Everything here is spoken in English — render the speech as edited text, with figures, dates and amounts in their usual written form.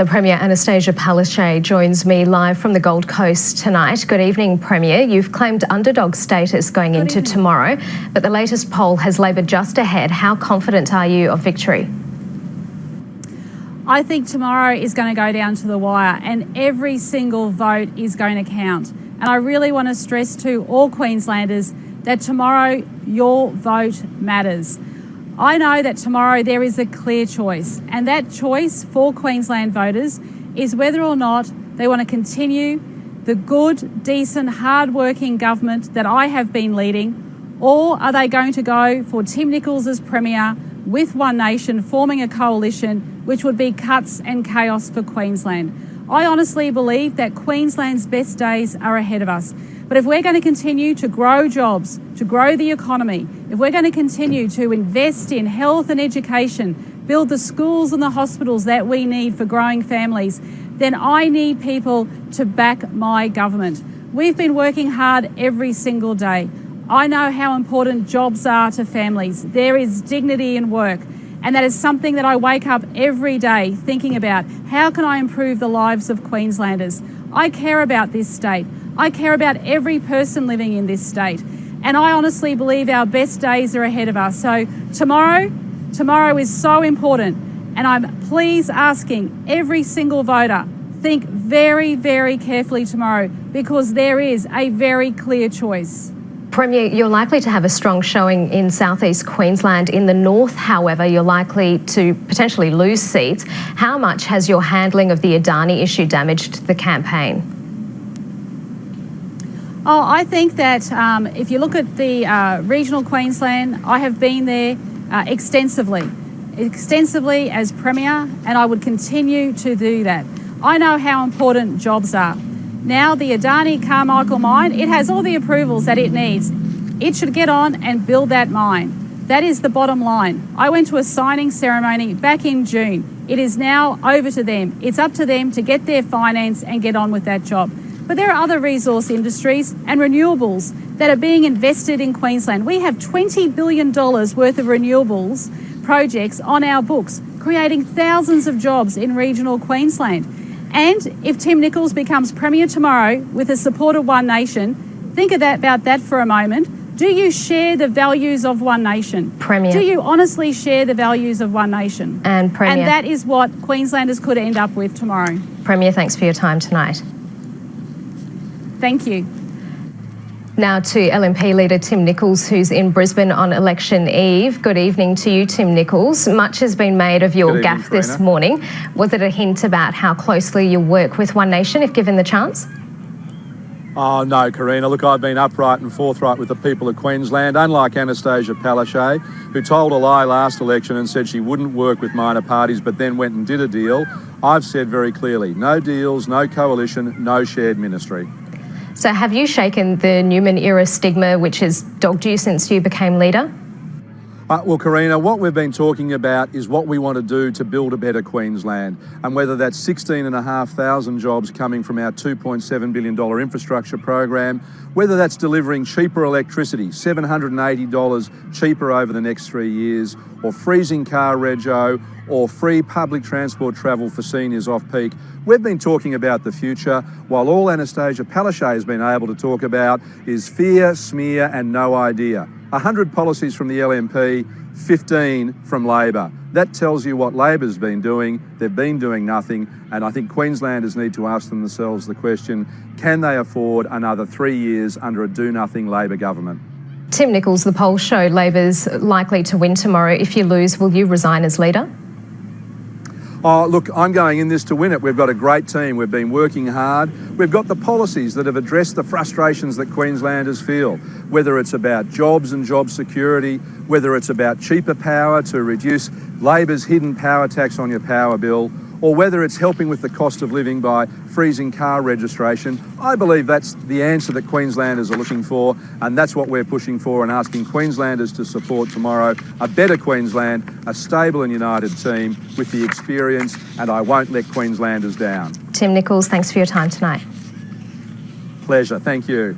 The Premier Annastacia Palaszczuk joins me live from the Gold Coast tonight. Good evening, Premier. You've claimed underdog status going into tomorrow, but the latest poll has Labor just ahead. How confident are you of victory? I think tomorrow is going to go down to the wire and every single vote is going to count. And I really want to stress to all Queenslanders that tomorrow your vote matters. I know that tomorrow there is a clear choice, and that choice for Queensland voters is whether or not they want to continue the good, decent, hard-working government that I have been leading, or are they going to go for Tim Nicholls as Premier with One Nation forming a coalition which would be cuts and chaos for Queensland. I honestly believe that Queensland's best days are ahead of us. But if we're going to continue to grow jobs, to grow the economy, if we're going to continue to invest in health and education, build the schools and the hospitals that we need for growing families, then I need people to back my government. We've been working hard every single day. I know how important jobs are to families. There is dignity in work. And that is something that I wake up every day thinking about. How can I improve the lives of Queenslanders? I care about this state. I care about every person living in this state. And I honestly believe our best days are ahead of us. So tomorrow is so important. And I'm please asking every single voter, think very, very carefully tomorrow, because there is a very clear choice. Premier, you're likely to have a strong showing in southeast Queensland. In the north, however, you're likely to potentially lose seats. How much has your handling of the Adani issue damaged the campaign? Oh, I think that if you look at the regional Queensland, I have been there extensively as Premier, and I would continue to do that. I know how important jobs are. Now, the Adani Carmichael mine, it has all the approvals that it needs. It should get on and build that mine. That is the bottom line. I went to a signing ceremony back in June. It is now over to them. It's up to them to get their finance and get on with that job. But there are other resource industries and renewables that are being invested in Queensland. We have $20 billion worth of renewables projects on our books, creating thousands of jobs in regional Queensland. And if Tim Nicholls becomes Premier tomorrow with the support of One Nation, think about that for a moment. Do you share the values of One Nation? Premier. Do you honestly share the values of One Nation? And Premier. And that is what Queenslanders could end up with tomorrow. Premier, thanks for your time tonight. Thank you. Now to LNP leader Tim Nicholls, who's in Brisbane on election eve. Good evening to you, Tim Nicholls. Much has been made of your gaffe this morning. Was it a hint about how closely you'll work with One Nation if given the chance? Oh, no, Karina. Look, I've been upright and forthright with the people of Queensland, unlike Annastacia Palaszczuk, who told a lie last election and said she wouldn't work with minor parties, but then went and did a deal. I've said very clearly, no deals, no coalition, no shared ministry. So have you shaken the Newman-era stigma which has dogged you since you became leader? Well, Karina, what we've been talking about is what we want to do to build a better Queensland, and whether that's 16,500 jobs coming from our $2.7 billion infrastructure program, whether that's delivering cheaper electricity, $780 cheaper over the next 3 years, or freezing car rego, or free public transport travel for seniors off-peak. We've been talking about the future, while all Annastacia Palaszczuk has been able to talk about is fear, smear and no idea. 100 policies from the LNP, 15 from Labor. That tells you what Labor's been doing. They've been doing nothing, and I think Queenslanders need to ask themselves the question, can they afford another 3 years under a do-nothing Labor government? Tim Nicholls, the polls show Labor's likely to win tomorrow. If you lose, will you resign as leader? Oh, look, I'm going in this to win it. We've got a great team. We've been working hard. We've got the policies that have addressed the frustrations that Queenslanders feel, whether it's about jobs and job security, whether it's about cheaper power to reduce Labor's hidden power tax on your power bill, or whether it's helping with the cost of living by freezing car registration. I believe that's the answer that Queenslanders are looking for, and that's what we're pushing for and asking Queenslanders to support tomorrow. A better Queensland, a stable and united team with the experience, and I won't let Queenslanders down. Tim Nicholls, thanks for your time tonight. Pleasure, thank you.